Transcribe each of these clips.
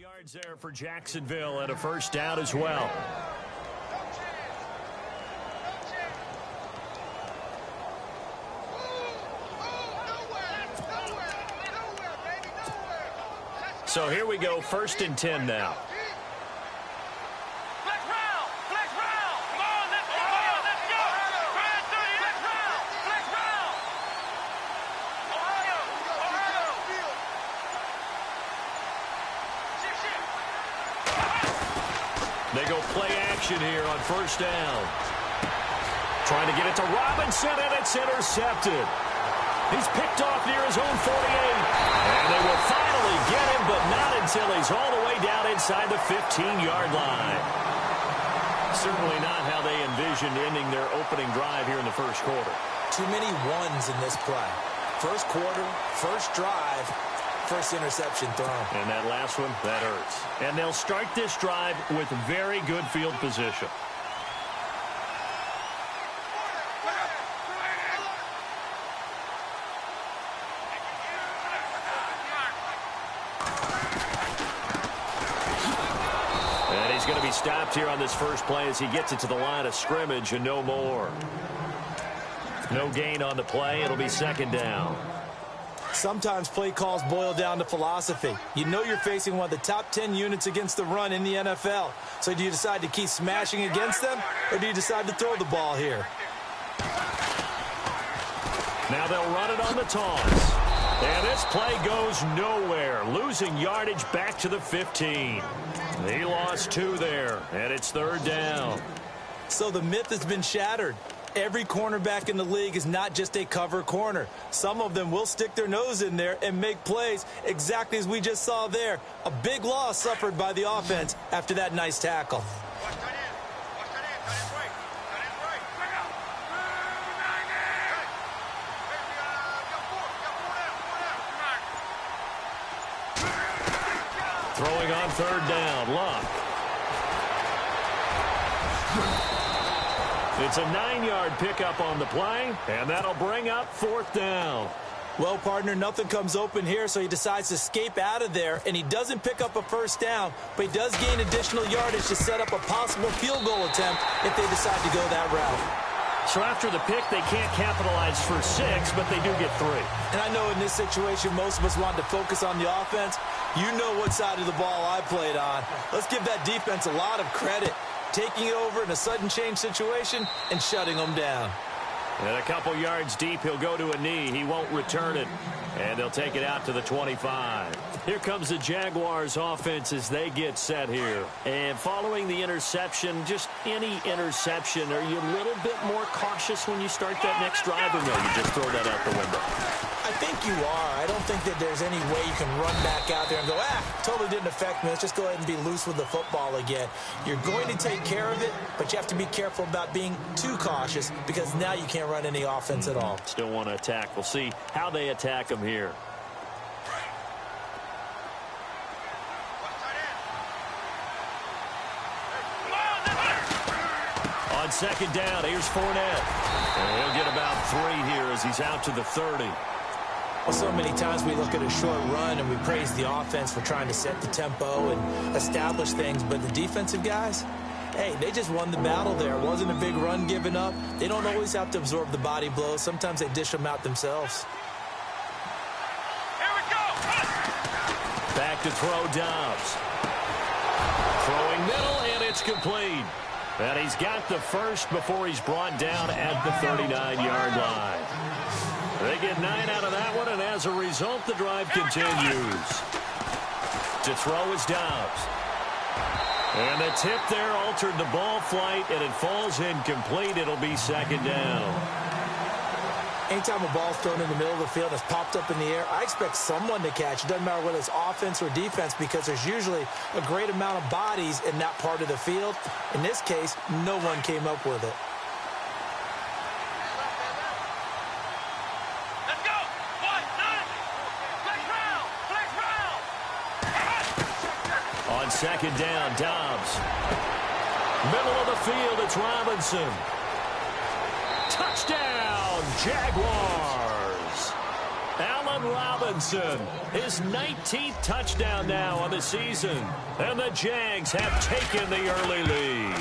yards there for Jacksonville and a first down as well. So here we go, 1st and 10 now. They go play action here on 1st down. Trying to get it to Robinson, and it's intercepted. He's picked off near his own 48. And they will finally get him, but not until he's all the way down inside the 15-yard line. Certainly not how they envisioned ending their opening drive here in the first quarter. Too many ones in this play. First quarter, first drive, first interception thrown. And that last one, that hurts. And they'll start this drive with very good field position. And he's going to be stopped here on this first play as he gets it to the line of scrimmage and no more. No gain on the play. It'll be 2nd down. Sometimes play calls boil down to philosophy. You know you're facing one of the top 10 units against the run in the NFL. So do you decide to keep smashing against them, or do you decide to throw the ball here? Now they'll run it on the toss. And this play goes nowhere. Losing yardage back to the 15. He lost 2 there, and it's 3rd down. So the myth has been shattered. Every cornerback in the league is not just a cover corner. Some of them will stick their nose in there and make plays exactly as we just saw there. A big loss suffered by the offense after that nice tackle. Throwing on 3rd down, Luck. It's a 9-yard pickup on the play, and that'll bring up 4th down. Well, partner, nothing comes open here, so he decides to escape out of there, and he doesn't pick up a first down, but he does gain additional yardage to set up a possible field goal attempt if they decide to go that route. So after the pick, they can't capitalize for 6, but they do get 3. And I know in this situation, most of us want to focus on the offense. You know what side of the ball I played on. Let's give that defense a lot of credit, taking it over in a sudden change situation and shutting them down. And a couple yards deep, he'll go to a knee. He won't return it. And they'll take it out to the 25. Here comes the Jaguars offense as they get set here. And following the interception, just any interception, are you a little bit more cautious when you start that next drive, or no, you just throw that out the window? I think you are. I don't think that there's any way you can run back out there and go, totally didn't affect me. Let's just go ahead and be loose with the football again. You're going to take care of it, but you have to be careful about being too cautious because now you can't run any offense at all. Still want to attack. We'll see how they attack him here. On 2nd down, here's Fournette. And he'll get about 3 here as he's out to the 30. Well, so many times we look at a short run and we praise the offense for trying to set the tempo and establish things, but the defensive guys, hey, they just won the battle there. It wasn't a big run given up. They don't always have to absorb the body blows. Sometimes they dish them out themselves. Here we go. Back to throw Dobbs. Throwing middle, and it's complete. And he's got the first before he's brought down at the 39-yard line. They get 9 out of that one, and as a result, the drive continues. To throw is Dobbs. And the tip there altered the ball flight, and it falls incomplete. It'll be 2nd down. Anytime a ball's thrown in the middle of the field and it's popped up in the air, I expect someone to catch. It doesn't matter whether it's offense or defense because there's usually a great amount of bodies in that part of the field. In this case, no one came up with it. On 2nd down, Dobbs. Middle of the field, it's Robinson. Touchdown, Jaguars. Allen Robinson, his 19th touchdown now on the season. And the Jags have taken the early lead.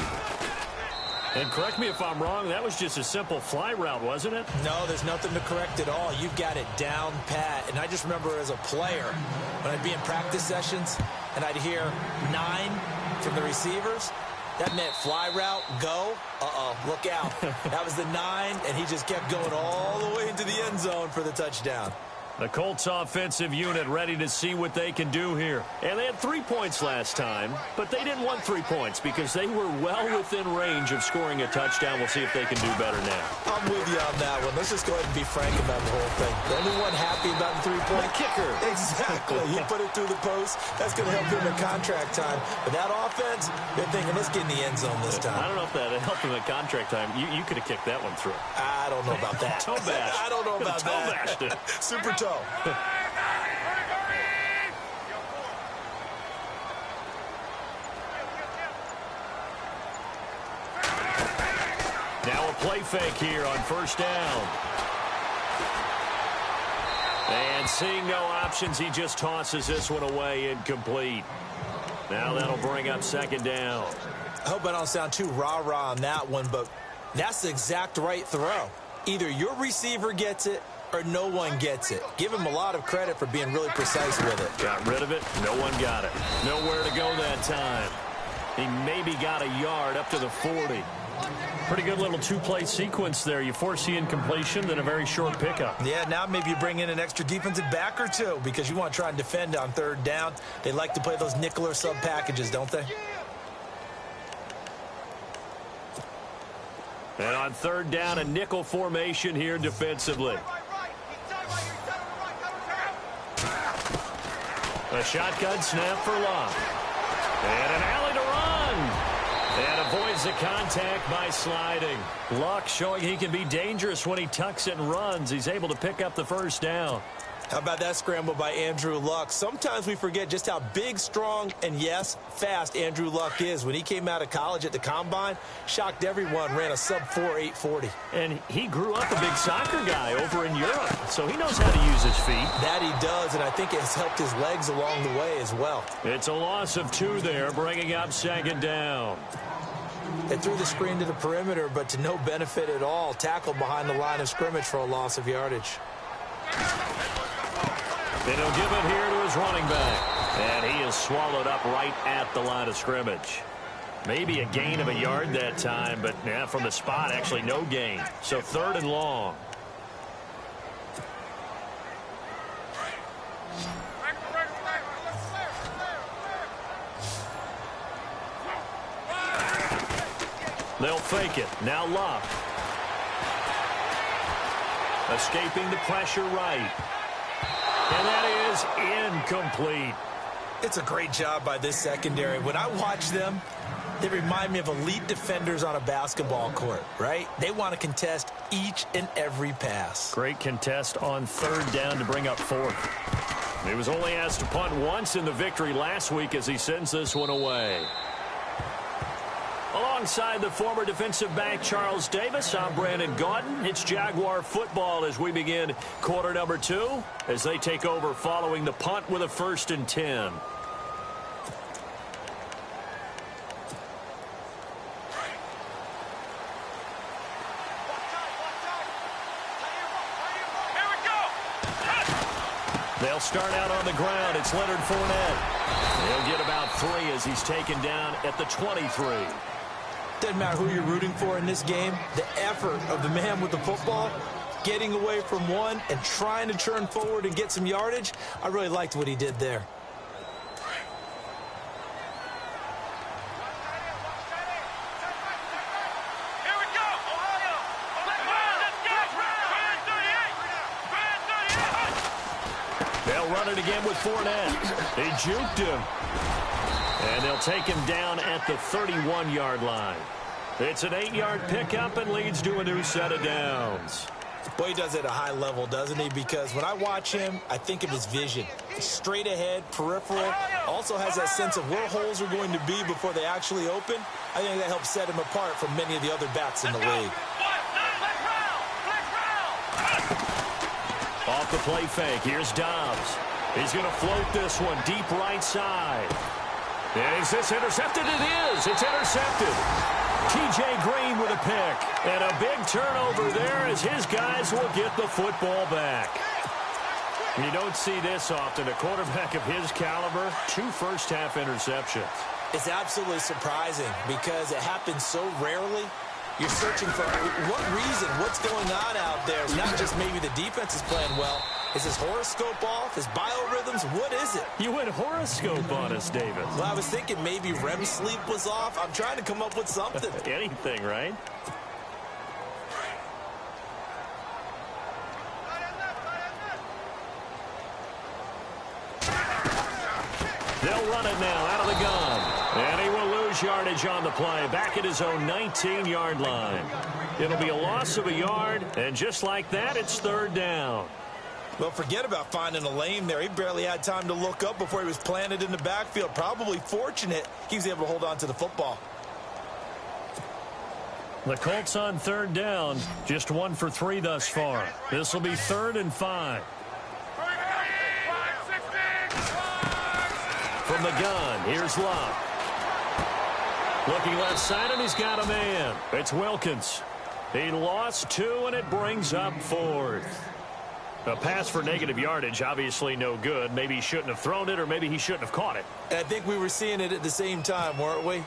And correct me if I'm wrong, that was just a simple fly route, wasn't it? No, there's nothing to correct at all. You've got it down pat. And I just remember as a player, when I'd be in practice sessions and I'd hear 9 from the receivers, that meant fly route, go, look out. That was the 9, and he just kept going all the way into the end zone for the touchdown. The Colts offensive unit ready to see what they can do here. And they had 3 points last time, but they didn't want 3 points because they were well within range of scoring a touchdown. We'll see if they can do better now. I'm with you on that one. Let's just go ahead and be frank about the whole thing. The only one happy about the 3-point kicker. Exactly. He put it through the post. That's going to help him in contract time. But that offense, they're thinking, let's get in the end zone this time. I don't know if that helped him at contract time. You could have kicked that one through. I don't know about that. Toe bash. I don't know about toe that. bashed it. Super toe. Now a play fake here on first down. And seeing no options, he just tosses this one away, incomplete. Now that'll bring up second down. I hope I don't sound too rah-rah on that one, but that's the exact right throw. Either your receiver gets it or no one gets it. Give him a lot of credit for being really precise with it. Got rid of it. No one got it. Nowhere to go that time. He maybe got a yard up to the 40. Pretty good little two-play sequence there. You force the incompletion, then a very short pickup. Yeah, now maybe you bring in an extra defensive back or two because you want to try and defend on third down. They like to play those nickel or sub packages, don't they? And on third down, a nickel formation here defensively. A shotgun snap for Locke. And an alley to run. And avoids the contact by sliding. Luck showing he can be dangerous when he tucks it and runs. He's able to pick up the first down. How about that scramble by Andrew Luck? Sometimes we forget just how big, strong, and, yes, fast Andrew Luck is. When he came out of college at the Combine, shocked everyone, ran a sub-4 840. And he grew up a big soccer guy over in Europe, so he knows how to use his feet. That he does, and I think it has helped his legs along the way as well. It's a loss of 2 there, bringing up second down. They threw the screen to the perimeter, but to no benefit at all. Tackled behind the line of scrimmage for a loss of yardage. And he'll give it here to his running back. And he is swallowed up right at the line of scrimmage. Maybe a gain of a yard that time, but yeah, from the spot, actually no gain. So third and long. They'll fake it. Now Locke. Escaping the pressure right. And that is incomplete. It's a great job by this secondary. When I watch them, they remind me of elite defenders on a basketball court, right? They want to contest each and every pass. Great contest on third down to bring up fourth. He was only asked to punt once in the victory last week as he sends this one away. Alongside the former defensive back Charles Davis, I'm Brandon Gaudin. It's Jaguar football as we begin quarter number 2 as they take over following the punt with a 1st and 10. They'll start out on the ground. It's Leonard Fournette. He'll get about 3 as he's taken down at the 23. Doesn't matter who you're rooting for in this game. The effort of the man with the football, getting away from one and trying to turn forward and get some yardage, I really liked what he did there. They'll run it again with Fournette. He juked him. And they'll take him down at the 31-yard line. It's an 8-yard pickup and leads to a new set of downs. Boy, he does it at a high level, doesn't he? Because when I watch him, I think of his vision. Straight ahead, peripheral. Also has that sense of where holes are going to be before they actually open. I think that helps set him apart from many of the other backs in the league. Off the play fake, here's Dobbs. He's going to float this one deep right side. And is this intercepted? It is. It's intercepted. T.J. Green with a pick. And a big turnover there as his guys will get the football back. You don't see this often. A quarterback of his caliber, 2 first-half interceptions. It's absolutely surprising because it happens so rarely. You're searching for what reason, what's going on out there. It's not just maybe the defense is playing well. Is his horoscope off? His biorhythms? What is it? You went horoscope on us, David. Well, I was thinking maybe REM sleep was off. I'm trying to come up with something. Anything, right? They'll run it now out of the gun. And he will lose yardage on the play. Back at his own 19-yard line. It'll be a loss of a yard. And just like that, it's 3rd down. Well, forget about finding a lane there. He barely had time to look up before he was planted in the backfield. Probably fortunate he was able to hold on to the football. The Colts on 3rd down. Just 1 for 3 thus far. This will be 3rd and 5. From the gun, here's Love. Looking left side, and he's got a man. It's Wilkins. He lost 2, and it brings up 4th. A pass for negative yardage, obviously no good. Maybe he shouldn't have thrown it, or maybe he shouldn't have caught it. And I think we were seeing it at the same time, weren't we?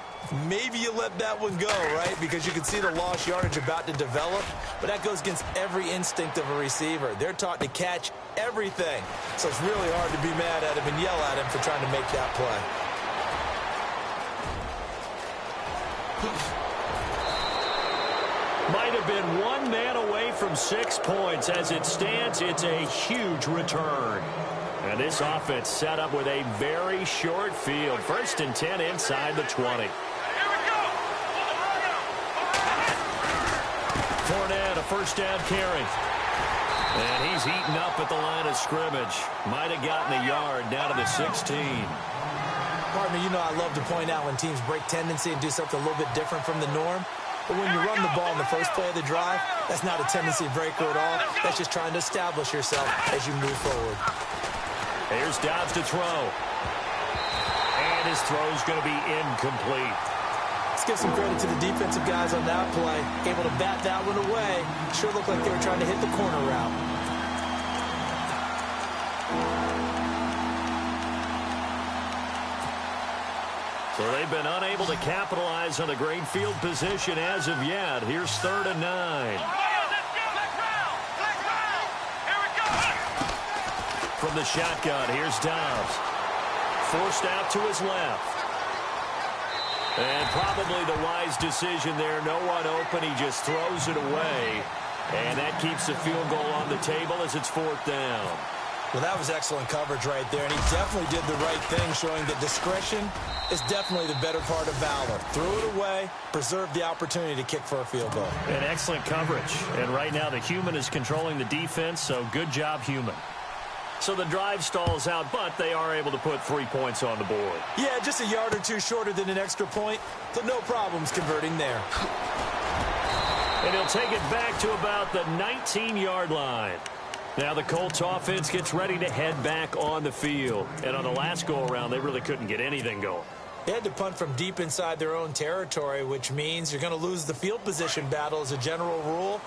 Maybe you let that one go, right? Because you can see the lost yardage about to develop. But that goes against every instinct of a receiver. They're taught to catch everything. So it's really hard to be mad at him and yell at him for trying to make that play. Might have been 1 man away from 6 points. As it stands, it's a huge return. And this offense set up with a very short field. 1st and 10 inside the 20. Fournette, a first down carry. And he's eaten up at the line of scrimmage. Might have gotten a yard down to the 16. Partner, you know I love to point out when teams break tendency and do something a little bit different from the norm. But when you run the ball in the first play of the drive, that's not a tendency breaker at all. That's just trying to establish yourself as you move forward. Here's Dobbs to throw. And his throw's going to be incomplete. Let's give some credit to the defensive guys on that play. Able to bat that one away. Sure looked like they were trying to hit the corner route. So they've been unable to capitalize on a great field position as of yet. Here's 3rd and 9. From the shotgun, here's Dobbs. Forced out to his left. And probably the wise decision there. No one open. He just throws it away. And that keeps the field goal on the table as it's 4th down. Well, that was excellent coverage right there, and he definitely did the right thing, showing that discretion is definitely the better part of valor. Threw it away, preserved the opportunity to kick for a field goal. And excellent coverage. And right now the human is controlling the defense, so good job, human. So the drive stalls out, but they are able to put 3 points on the board. Yeah, just a yard or two shorter than an extra point, so no problems converting there. And he'll take it back to about the 19-yard line. Now the Colts offense gets ready to head back on the field. And on the last go-around, they really couldn't get anything going. They had to punt from deep inside their own territory, which means you're going to lose the field position battle as a general rule.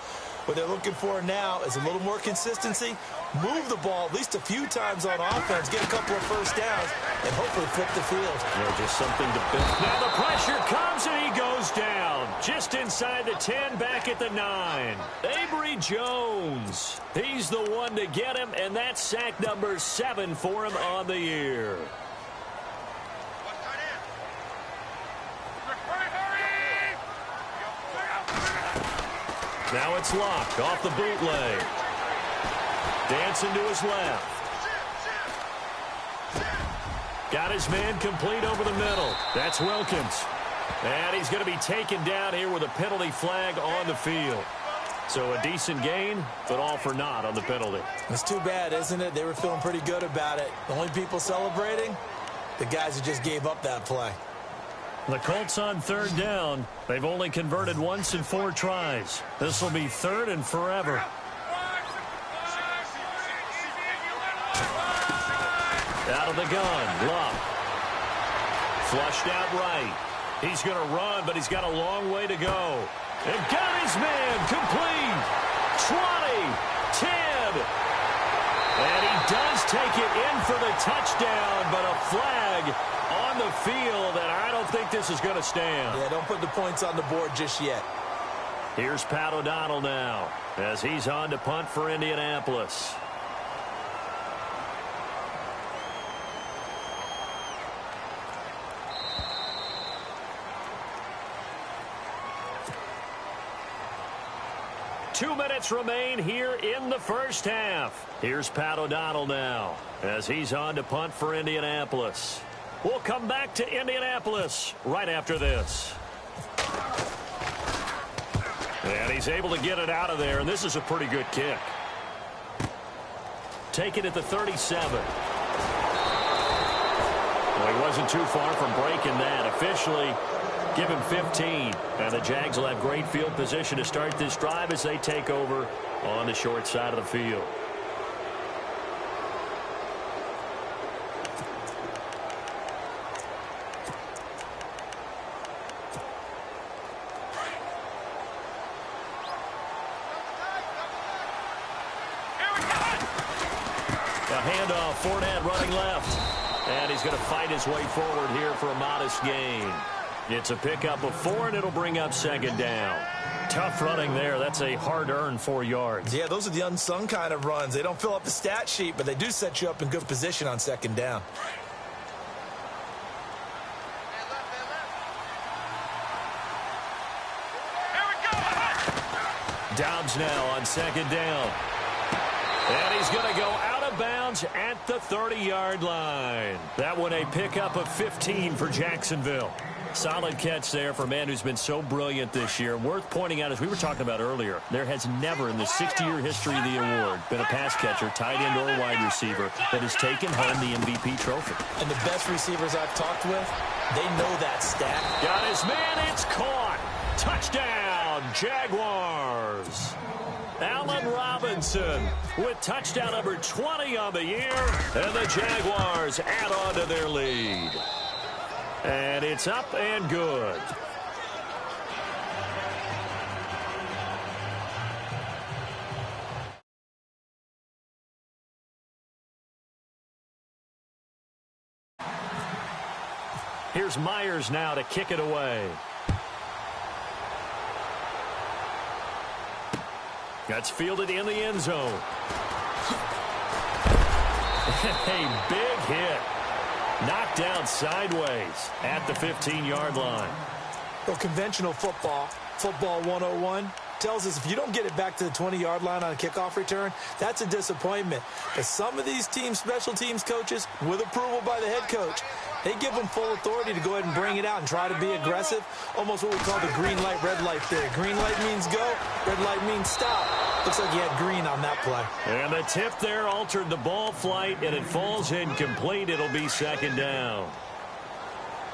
What they're looking for now is a little more consistency, move the ball at least a few times on offense, get a couple of first downs, and hopefully flip the field. Just something to build. Now the pressure comes, and he goes down. Just inside the 10, back at the 9. Avery Jones. He's the one to get him, and that's sack number 7 for him on the year. Now it's Locke off the bootleg. Dancing to his left. Got his man complete over the middle. That's Wilkins. And he's going to be taken down here with a penalty flag on the field. So a decent gain, but all for naught on the penalty. It's too bad, isn't it? They were feeling pretty good about it. The only people celebrating, the guys who just gave up that play. The Colts on 3rd down. They've only converted once in 4 tries. This will be 3rd and forever. Out of the gun, Luck. Flushed out right. He's going to run, but he's got a long way to go. And got his man complete. 20, 10. And he does take it in for the touchdown, but a flag on the field, and I don't think this is going to stand. Yeah, don't put the points on the board just yet. Here's Pat O'Donnell now as he's on to punt for Indianapolis. Two minutes remain here in the first half. Here's Pat O'Donnell now as he's on to punt for Indianapolis. We'll come back to Indianapolis right after this. And he's able to get it out of there, and this is a pretty good kick. Take it at the 37. Well, he wasn't too far from breaking that. Officially, give him 15. And the Jags will have great field position to start this drive as they take over on the short side of the field. Fournette running left. And he's going to fight his way forward here for a modest gain. It's a pickup of 4, and it'll bring up second down. Tough running there. That's a hard-earned 4 yards. Yeah, those are the unsung kind of runs. They don't fill up the stat sheet, but they do set you up in good position on second down. Dobbs now on second down. And he's going to go out of bounds at the 30-yard line. That one a pickup of 15 for Jacksonville. Solid catch there for a man who's been so brilliant this year. Worth pointing out, as we were talking about earlier, there has never in the 60-year history of the award been a pass catcher, tight end, or wide receiver that has taken home the MVP trophy. And the best receivers I've talked with, they know that stat. Got his man. It's caught. Touchdown, Jaguars. Allen Robinson with touchdown number 20 on the year. And the Jaguars add on to their lead. And it's up and good. Here's Myers now to kick it away. That's fielded in the end zone. A big hit. Knocked down sideways at the 15-yard line. Well, conventional football 101, tells us if you don't get it back to the 20-yard line on a kickoff return, that's a disappointment. But some of these teams, special teams coaches, with approval by the head coach, they give them full authority to go ahead and bring it out and try to be aggressive. Almost what we call the green light, red light theory. Green light means go, red light means stop. Looks like he had green on that play. And the tip there altered the ball flight, and it falls incomplete. It'll be second down.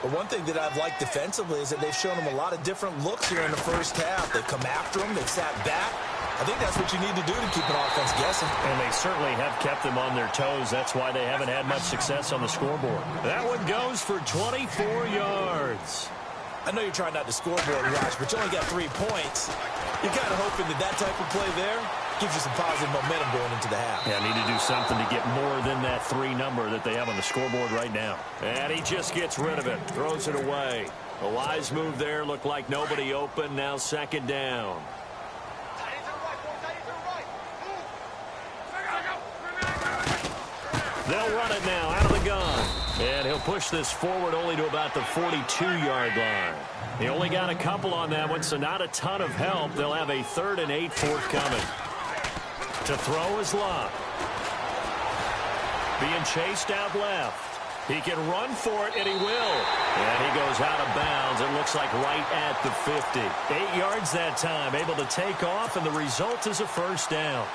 But one thing that I've liked defensively is that they've shown them a lot of different looks here in the first half. They've come after them. They've sat back. I think that's what you need to do to keep an offense guessing. And they certainly have kept them on their toes. That's why they haven't had much success on the scoreboard. That one goes for 24 yards. I know you're trying not to scoreboard watch, but you only got 3 points. You're kind of hoping that that type of play there gives you some positive momentum going into the half. Yeah, need to do something to get more than that 3 number that they have on the scoreboard right now. And he just gets rid of it, throws it away. A wise move there, looked like nobody open. Now second down. They'll run it now out of the gun. And he'll push this forward only to about the 42-yard line. He only got a couple on that one, so not a ton of help. They'll have a 3rd and 8 forthcoming. To throw is Luck. Being chased out left. He can run for it, and he will. And he goes out of bounds. It looks like right at the 50. 8 yards that time, able to take off, and the result is a first down.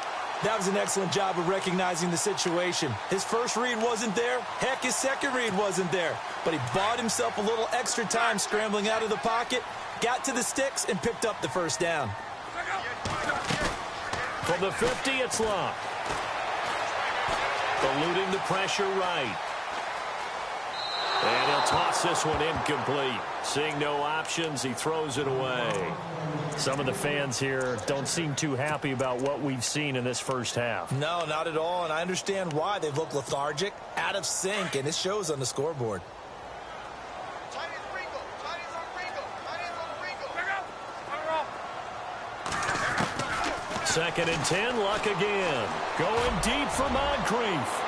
That was an excellent job of recognizing the situation. His first read wasn't there. Heck, his second read wasn't there. But he bought himself a little extra time scrambling out of the pocket, got to the sticks, and picked up the first down. From the 50, it's Luck. Eluding the pressure right. And he'll toss this one incomplete. Seeing no options, he throws it away. Some of the fans here don't seem too happy about what we've seen in this first half. No, not at all, and I understand why. They've looked lethargic, out of sync, and it shows on the scoreboard. Second and 10, Luck again. Going deep for Moncrief.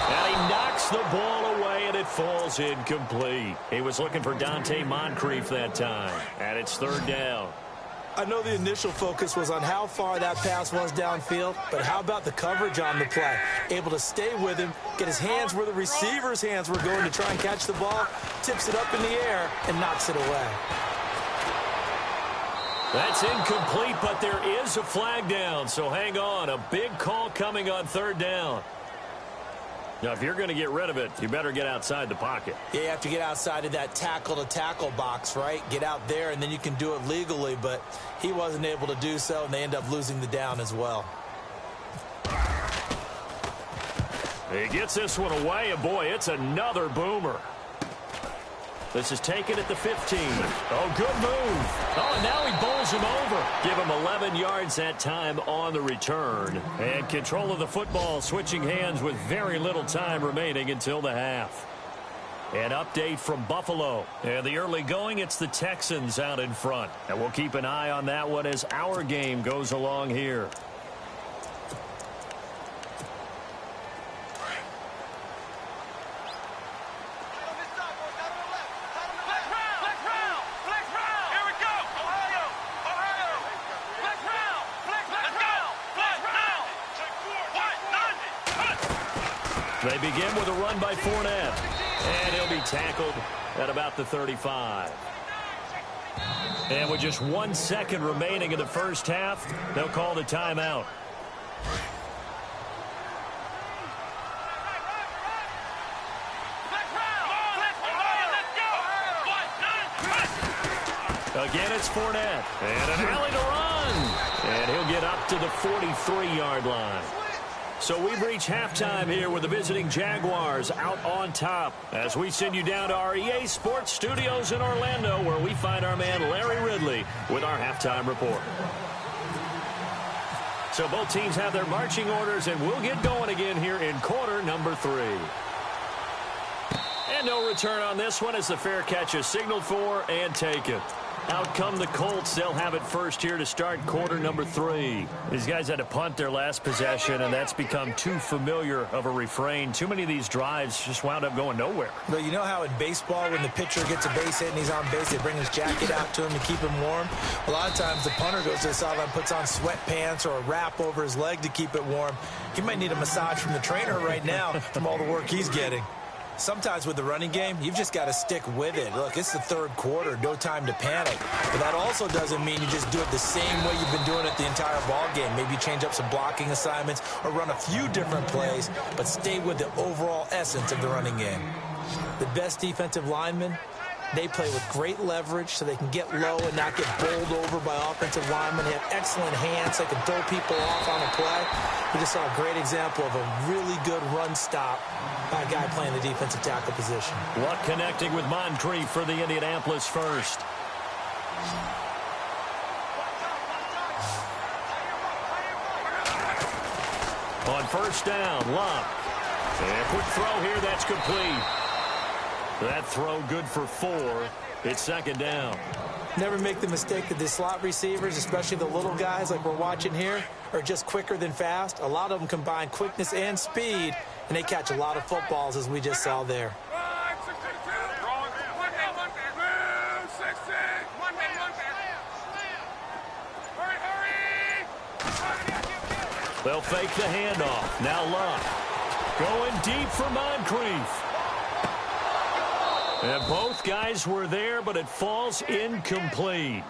And he knocks the ball away, and it falls incomplete. He was looking for Dante Moncrief that time, and it's third down. I know the initial focus was on how far that pass was downfield, but how about the coverage on the play? Able to stay with him, get his hands where the receiver's hands were going to try and catch the ball, tips it up in the air, and knocks it away. That's incomplete, but there is a flag down, so hang on. A big call coming on third down. Now, if you're going to get rid of it, you better get outside the pocket. Yeah, you have to get outside of that tackle-to-tackle box, right? Get out there, and then you can do it legally, but he wasn't able to do so, and they end up losing the down as well. He gets this one away, and boy, it's another boomer. This is taken at the 15. Oh, good move. Oh, and now he bowls him over. Give him 11 yards that time on the return. And control of the football, switching hands with very little time remaining until the half. An update from Buffalo. And the early going, it's the Texans out in front. And we'll keep an eye on that one as our game goes along here. They begin with a run by Fournette, and he'll be tackled at about the 35. And with just 1 second remaining in the first half, they'll call the timeout. Again, it's Fournette, and an alley to run, and he'll get up to the 43-yard line. So we've reached halftime here with the visiting Jaguars out on top as we send you down to our EA Sports Studios in Orlando where we find our man Larry Ridley with our halftime report. So both teams have their marching orders, and we'll get going again here in quarter number 3. And no return on this one as the fair catch is signaled for and taken. Out come the Colts. They'll have it first here to start quarter number 3. These guys had to punt their last possession, and that's become too familiar of a refrain. Too many of these drives just wound up going nowhere. Well, you know how in baseball when the pitcher gets a base hit and he's on base, they bring his jacket out to him to keep him warm? A lot of times the punter goes to the sideline, puts on sweatpants or a wrap over his leg to keep it warm. He might need a massage from the trainer right now from all the work he's getting. Sometimes with the running game, you've just got to stick with it. Look, it's the third quarter, no time to panic. But that also doesn't mean you just do it the same way you've been doing it the entire ball game. Maybe change up some blocking assignments or run a few different plays, but stay with the overall essence of the running game. The best defensive linemen, they play with great leverage so they can get low and not get bowled over by offensive linemen. They have excellent hands. They can throw people off on a play. We just saw a great example of a really good run stop by a guy playing the defensive tackle position. Luck connecting with Moncrief for the Indianapolis first. On first down, Luck. And a quick throw here, that's complete. That throw good for 4. It's second down. Never make the mistake that the slot receivers, especially the little guys like we're watching here, are just quicker than fast. A lot of them combine quickness and speed, and they catch a lot of footballs, as we just saw there. They'll fake the handoff. Now Luck. Going deep for Moncrief. And both guys were there, but it falls incomplete.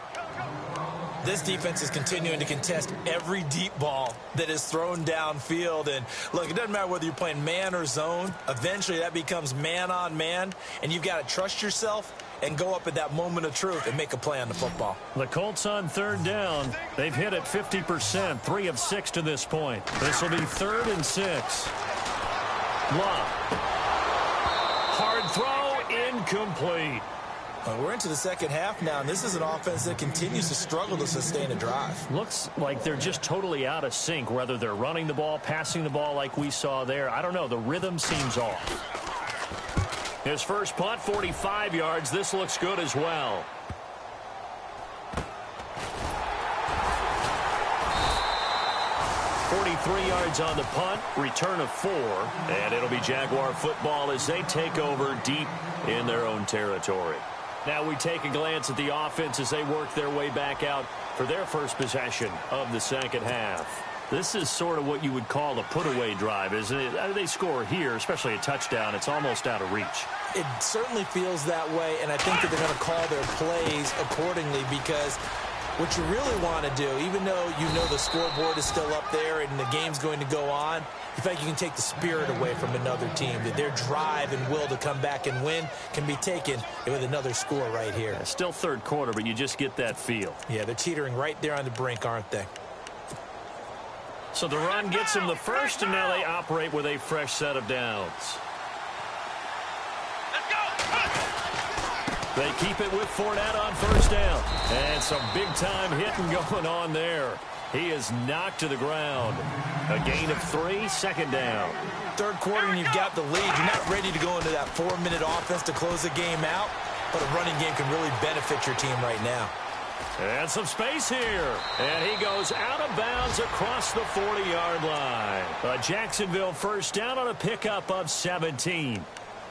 This defense is continuing to contest every deep ball that is thrown downfield. And, look, it doesn't matter whether you're playing man or zone. Eventually, that becomes man-on-man, and you've got to trust yourself and go up at that moment of truth and make a play on the football. The Colts on third down. They've hit it 50%, 3 of 6 to this point. This will be 3rd and 6. Luck. Hard incomplete. We're into the second half now, and this is an offense that continues to struggle to sustain a drive. Looks like they're just totally out of sync, whether they're running the ball, passing the ball like we saw there. I don't know. The rhythm seems off. His first punt, 45 yards. This looks good as well. .43 yards on the punt, return of 4, and it'll be Jaguar football as they take over deep in their own territory. Now we take a glance at the offense as they work their way back out for their first possession of the second half. This is sort of what you would call a put-away drive, isn't it? They score here, especially a touchdown. It's almost out of reach. It certainly feels that way, and I think that they're going to call their plays accordingly because what you really want to do, even though you know the scoreboard is still up there and the game's going to go on, you think you can take the spirit away from another team, that their drive and will to come back and win can be taken with another score right here. Yeah, still third quarter, but you just get that feel. Yeah, they're teetering right there on the brink, aren't they? So the run gets them the first, and now they operate with a fresh set of downs. They keep it with Fournette on first down. And some big-time hitting going on there. He is knocked to the ground. A gain of 3, second down. Third quarter, and you've got the lead. You're not ready to go into that 4-minute offense to close the game out, but a running game can really benefit your team right now. And some space here. And he goes out of bounds across the 40-yard line. A Jacksonville first down on a pickup of 17.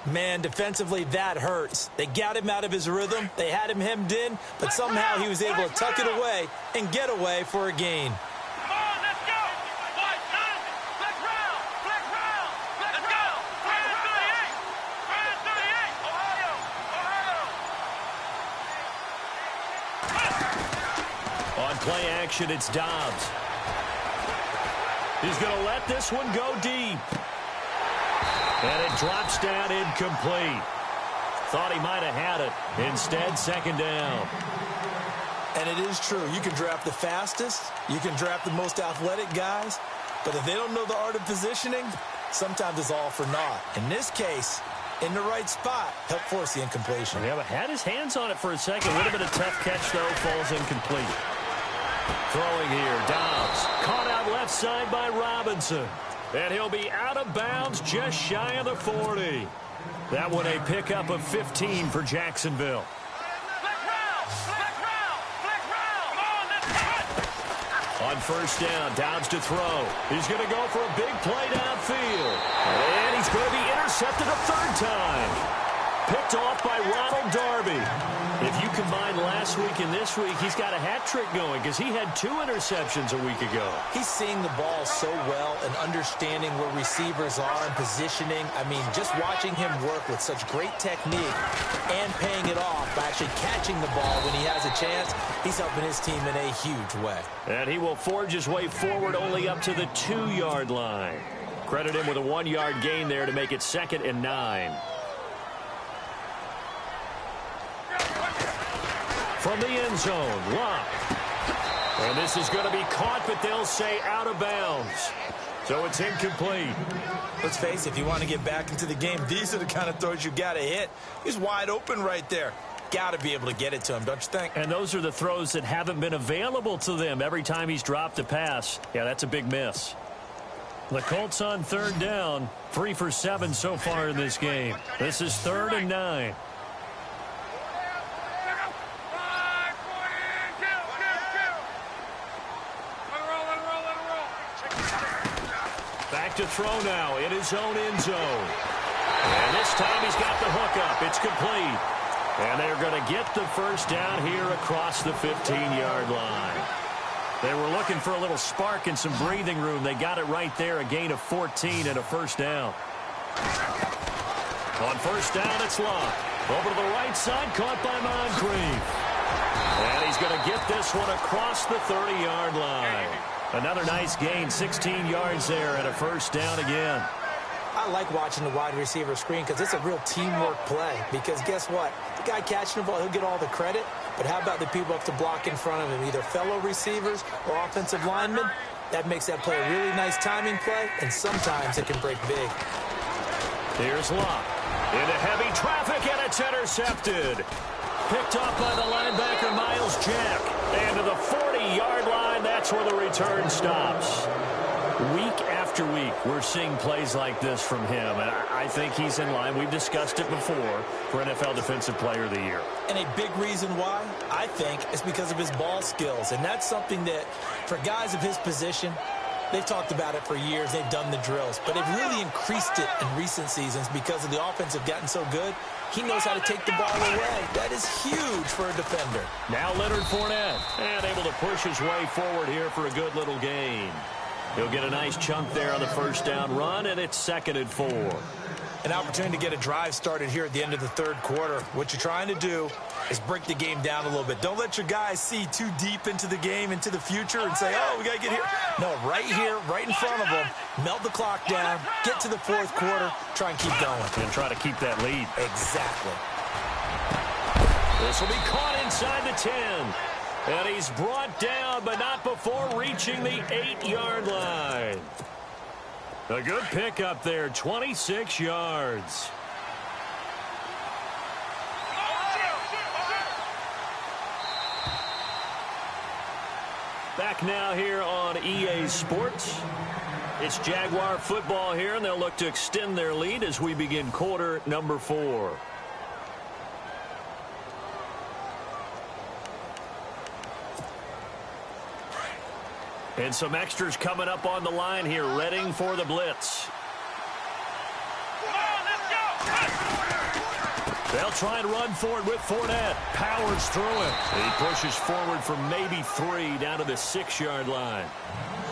Man, defensively, that hurts. They got him out of his rhythm. They had him hemmed in, but somehow he was able to tuck it away and get away for a gain. Come on, let's go. White, flex round, let's go. Brand 38, Ohio. On play action, it's Dobbs. He's going to let this one go deep. And it drops down incomplete. Thought he might have had it. Instead, second down. And it is true. You can draft the fastest. You can draft the most athletic guys. But if they don't know the art of positioning, sometimes it's all for naught. In this case, in the right spot, help force the incompletion. Yeah, but had his hands on it for a second. Would have been a tough catch, though. Falls incomplete. Throwing here, Dobbs. Caught out left side by Robinson. And he'll be out of bounds just shy of the 40. That one a pickup of 15 for Jacksonville. On first down, Dobbs to throw. He's going to go for a big play downfield. And he's going to be intercepted a third time. Picked off by Ronald Darby. If you combine last week and this week, he's got a hat trick going because he had 2 interceptions a week ago. He's seeing the ball so well and understanding where receivers are and positioning. I mean, just watching him work with such great technique and paying it off by actually catching the ball when he has a chance, he's helping his team in a huge way. And he will forge his way forward only up to the 2-yard line. Credit him with a 1-yard gain there to make it 2nd and 9. From the end zone, Locke. And this is going to be caught, but they'll say out of bounds. So it's incomplete. Let's face it, if you want to get back into the game, these are the kind of throws you got to hit. He's wide open right there. Got to be able to get it to him, don't you think? And those are the throws that haven't been available to them every time he's dropped a pass. Yeah, that's a big miss. The Colts on third down, 3 for 7 so far in this game. This is 3rd and 9. Back to throw now in his own end zone. And this time he's got the hookup. It's complete. And they're going to get the first down here across the 15-yard line. They were looking for a little spark and some breathing room. They got it right there, a gain of 14 and a first down. On first down, it's Locke. Over to the right side, caught by Moncrief. And he's going to get this one across the 30-yard line. Another nice gain, 16 yards there and a first down again. I like watching the wide receiver screen because it's a real teamwork play. Because guess what? The guy catching the ball, he'll get all the credit. But how about the people up to block in front of him, either fellow receivers or offensive linemen? That makes that play a really nice timing play, and sometimes it can break big. Here's Locke. Into heavy traffic, and a it's intercepted. Picked off by the linebacker, Miles Jack. And to the 40-yard line, that's where the return stops. Week after week, we're seeing plays like this from him, and I think he's in line. We've discussed it before for NFL Defensive Player of the Year. And a big reason why, I think, is because of his ball skills. And that's something that, for guys of his position, they've talked about it for years. They've done the drills. But they've really increased it in recent seasons because of the offense have gotten so good. He knows how to take the ball away. That is huge for a defender. Now Leonard Fournette, and able to push his way forward here for a good little gain. He'll get a nice chunk there on the first down run, and it's 2nd and 4. An opportunity to get a drive started here at the end of the third quarter. What you're trying to do is break the game down a little bit. Don't let your guys see too deep into the game, into the future, and say, oh, we got to get here. No, right here, right in front of them, melt the clock down, get to the fourth quarter, try and keep going. And try to keep that lead. Exactly. This will be caught inside the 10. And he's brought down, but not before reaching the 8-yard line. A good pickup there, 26 yards. Back now here on EA Sports. It's Jaguar football here, and they'll look to extend their lead as we begin quarter number 4. And some extras coming up on the line here, readying for the blitz. They'll try and run for it with Fournette. Powers through it. He pushes forward from maybe 3 down to the 6-yard line.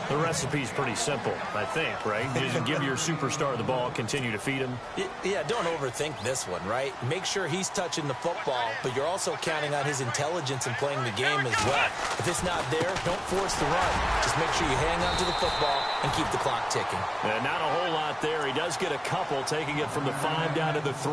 The recipe's pretty simple, I think, right? Just give your superstar the ball, continue to feed him. Yeah, don't overthink this one, right? Make sure he's touching the football, but you're also counting on his intelligence in playing the game as well. If it's not there, don't force the run. Just make sure you hang on to the football and keep the clock ticking. Not a whole lot there. He does get a couple, taking it from the 5 down to the 3.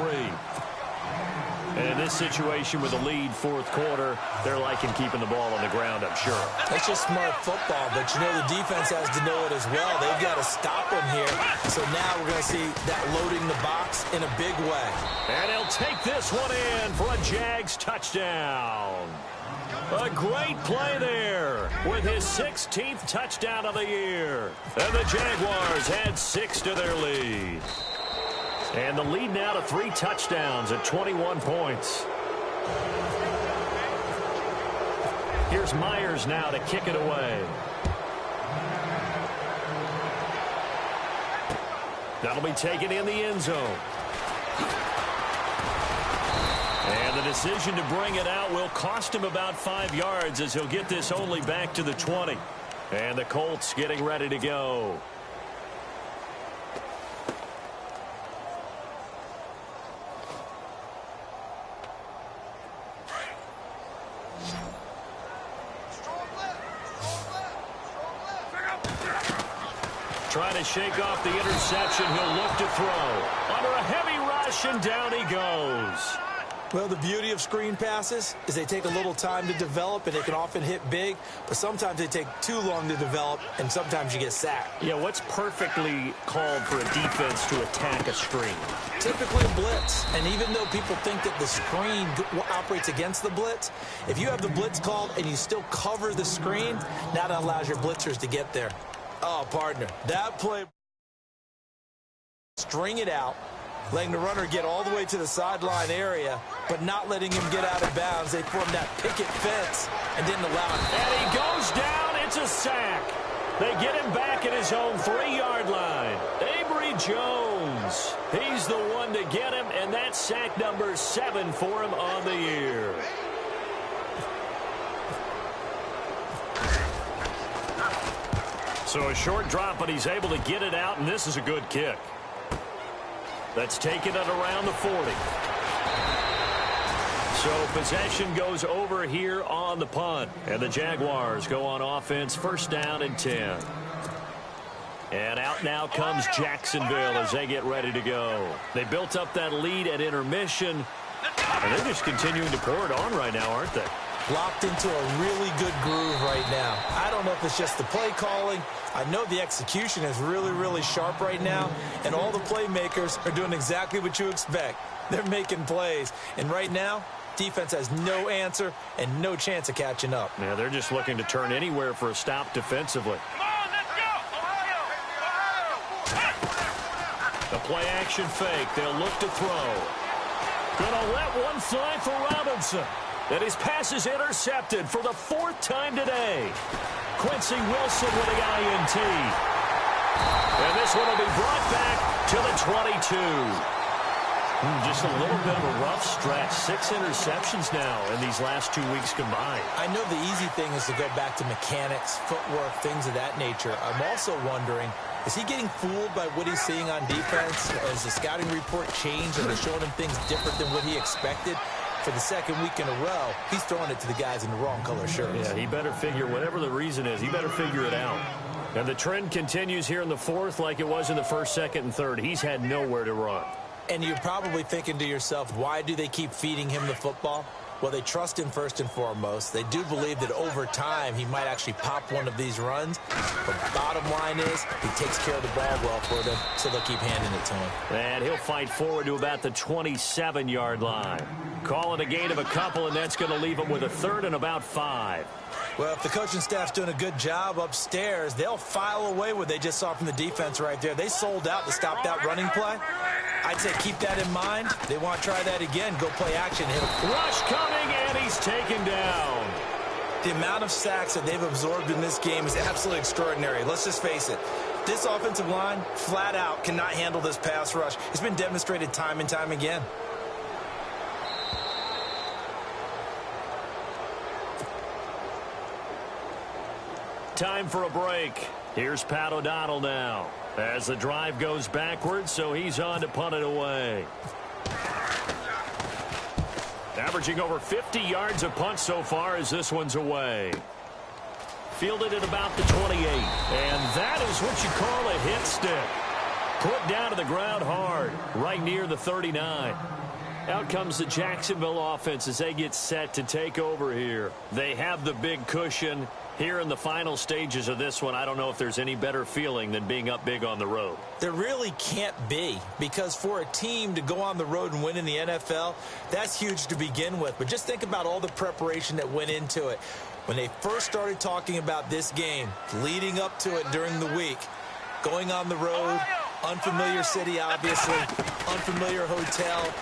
And in this situation with a lead, fourth quarter, they're liking keeping the ball on the ground, I'm sure. That's just smart football, but you know the defense has to know it as well. They've got to stop him here. So now we're going to see that loading the box in a big way. And he'll take this one in for a Jags touchdown. A great play there with his 16th touchdown of the year. And the Jaguars add 6 to their lead. And the lead now to 3 touchdowns at 21 points. Here's Myers now to kick it away. That'll be taken in the end zone. And the decision to bring it out will cost him about 5 yards as he'll get this only back to the 20. And the Colts getting ready to go. Trying to shake off the interception. He'll look to throw. Under a heavy rush, and down he goes. Well, the beauty of screen passes is they take a little time to develop, and they can often hit big, but sometimes they take too long to develop, and sometimes you get sacked. Yeah, what's perfectly called for a defense to attack a screen? Typically a blitz, and even though people think that the screen operates against the blitz, if you have the blitz called and you still cover the screen, now that allows your blitzers to get there. Oh, partner, that play, string it out, letting the runner get all the way to the sideline area, but not letting him get out of bounds. They formed that picket fence and didn't allow him. And he goes down. It's a sack. They get him back at his own 3-yard line. Avery Jones, he's the one to get him, and that's sack number 7 for him on the year. So a short drop, but he's able to get it out, and this is a good kick. That's taken it around the 40. So possession goes over here on the punt, and the Jaguars go on offense, first down and 10. And out now comes Jacksonville as they get ready to go. They built up that lead at intermission, and they're just continuing to pour it on right now, aren't they? Locked into a really good groove right now. I don't know if it's just the play calling. I know the execution is really, really sharp right now, and all the playmakers are doing exactly what you expect. They're making plays. And right now, defense has no answer and no chance of catching up. Yeah, they're just looking to turn anywhere for a stop defensively. Come on, let's go! Ohio! The play action fake. They'll look to throw. Gonna let one fly for Robinson. And his pass is intercepted for the 4th time today. Quincy Wilson with the INT. And this one will be brought back to the 22. Just a little bit of a rough stretch. 6 interceptions now in these last 2 weeks combined. I know the easy thing is to go back to mechanics, footwork, things of that nature. I'm also wondering, is he getting fooled by what he's seeing on defense? Has the scouting report changed? Are they showing him things different than what he expected? For the 2nd week in a row, he's throwing it to the guys in the wrong color shirts. Yeah, he better figure, whatever the reason is, he better figure it out. And the trend continues here in the 4th like it was in the 1st, 2nd, and 3rd. He's had nowhere to run. And you're probably thinking to yourself, why do they keep feeding him the football? Well, they trust him first and foremost. They do believe that over time he might actually pop one of these runs. But the bottom line is he takes care of the ball well for them, so they'll keep handing it to him. And he'll fight forward to about the 27-yard line. Call it a gain of a couple, and that's going to leave him with a 3rd and about 5. Well, if the coaching staff's doing a good job upstairs, they'll file away what they just saw from the defense right there. They sold out to stop that running play. I'd say keep that in mind. They want to try that again. Go play action. Hit him. Rush coming, and he's taken down. The amount of sacks that they've absorbed in this game is absolutely extraordinary. Let's just face it. This offensive line, flat out, cannot handle this pass rush. It's been demonstrated time and time again. Time for a break. Here's Pat O'Donnell now as the drive goes backwards, so he's on to punt it away. Averaging over 50 yards a punt so far as this one's away. Fielded at about the 28. And that is what you call a hit stick. Put down to the ground hard, right near the 39. Out comes the Jacksonville offense as they get set to take over here. They have the big cushion. Here in the final stages of this one, I don't know if there's any better feeling than being up big on the road. There really can't be, because for a team to go on the road and win in the NFL, that's huge to begin with. But just think about all the preparation that went into it. When they first started talking about this game, leading up to it during the week, going on the road, unfamiliar city, obviously, unfamiliar hotel.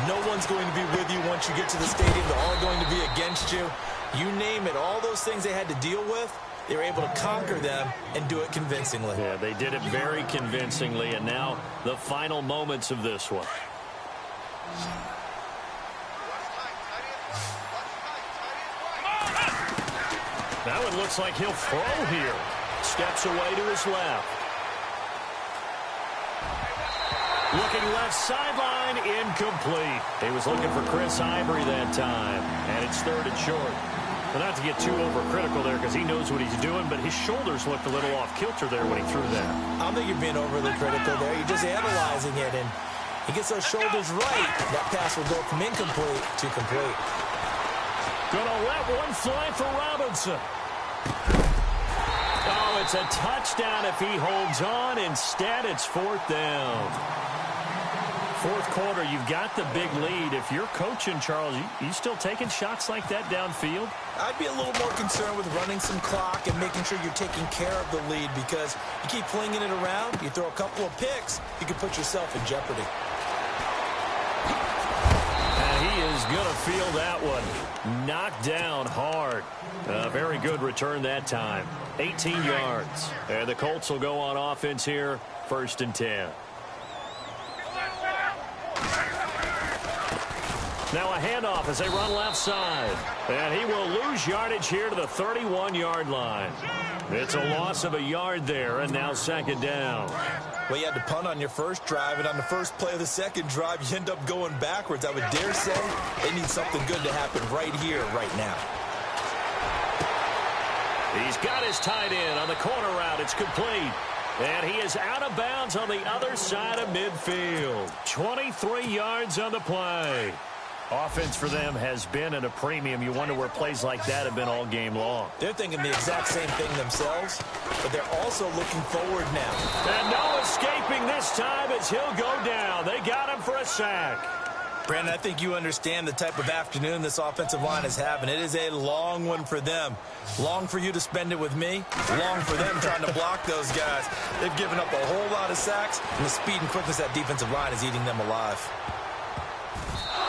No one's going to be with you once you get to the stadium. They're all going to be against you. You name it, all those things they had to deal with, they were able to conquer them and do it convincingly. Yeah, they did it very convincingly, and now the final moments of this one. Now it looks like he'll throw here. Steps away to his left. Looking left sideline, incomplete. He was looking for Chris Ivory that time, and it's 3rd and short. Well, not to get too overcritical there because he knows what he's doing, but his shoulders looked a little off kilter there when he threw that. I don't think you're being overly critical there. You're just analyzing it, and he gets those shoulders right. That pass will go from incomplete to complete. Gonna let one fly for Robinson. Oh, it's a touchdown if he holds on. Instead, it's 4th down. 4th quarter, you've got the big lead. If you're coaching, Charles, you still taking shots like that downfield? I'd be a little more concerned with running some clock and making sure you're taking care of the lead, because you keep flinging it around, you throw a couple of picks, you could put yourself in jeopardy. And he is going to feel that one. Knocked down hard. Very good return that time. 18 yards. And the Colts will go on offense here, 1st and 10. Now a handoff as they run left side. And he will lose yardage here to the 31-yard line. It's a loss of a yard there, and now 2nd down. Well, you had to punt on your first drive, and on the first play of the 2nd drive, you end up going backwards. I would dare say they need something good to happen right here, right now. He's got his tight end on the corner route. It's complete. And he is out of bounds on the other side of midfield. 23 yards on the play. Offense for them has been at a premium. You wonder where plays like that have been all game long. They're thinking the exact same thing themselves, but they're also looking forward now. And no escaping this time as he'll go down. They got him for a sack. Brandon, I think you understand the type of afternoon this offensive line is having. It is a long one for them. Long for you to spend it with me. Long for them trying to block those guys. They've given up a whole lot of sacks, and the speed and quickness of that defensive line is eating them alive.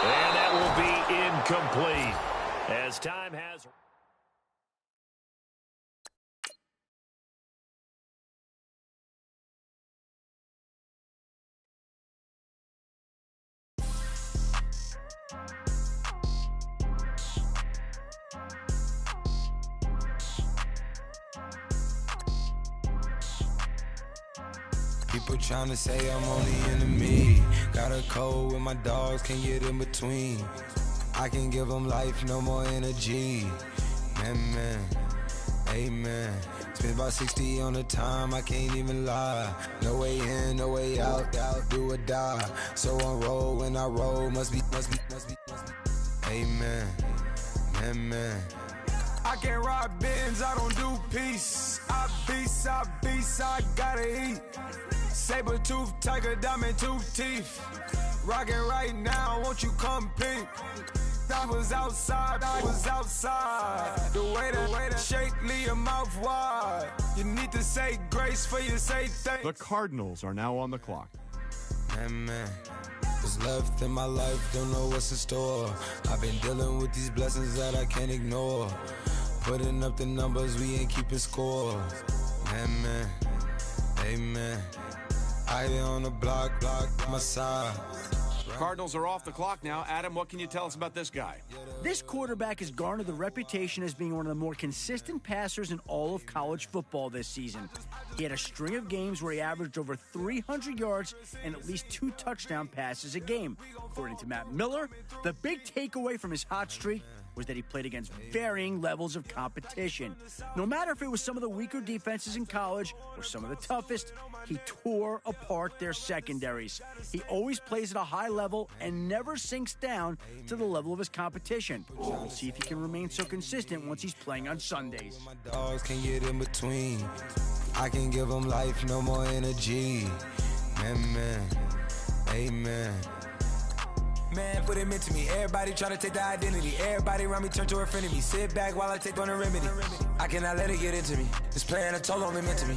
And that will be incomplete as time has... People trying to say I'm on the enemy. Got a cold with my dogs, can't get in between. I can give them life, no more energy. Man, amen. Spent about 60 on the time, I can't even lie. No way in, no way out, do or die. So on roll, when I roll, must be. Amen, man. I can't ride Benz, I don't do peace. I beast, I gotta eat. Saber tooth, tiger, diamond tooth teeth. Rockin' right now, won't you come peep? I was outside. The way to shake, leave your mouth wide. You need to say grace for you say thanks. The Cardinals are now on the clock. Man. What's left in my life, don't know what's in store. I've been dealing with these blessings that I can't ignore. Putting up the numbers, we ain't keeping score. Man, amen. I be on the block, my side. Cardinals are off the clock now. Adam, what can you tell us about this guy? This quarterback has garnered the reputation as being one of the more consistent passers in all of college football this season. He had a string of games where he averaged over 300 yards and at least 2 touchdown passes a game. According to Matt Miller, the big takeaway from his hot streak was that he played against varying levels of competition. No matter if it was some of the weaker defenses in college or some of the toughest, he tore apart their secondaries. He always plays at a high level and never sinks down to the level of his competition. So we'll see if he can remain so consistent once he's playing on Sundays. My dogs can get in between. I can give them life, no more energy. Man, amen. Man, what it meant to me. Everybody try to take the identity. Everybody around me turn to a friend of me. Sit back while I take on a remedy. I cannot let it get into me. This plan a toll on me meant to me.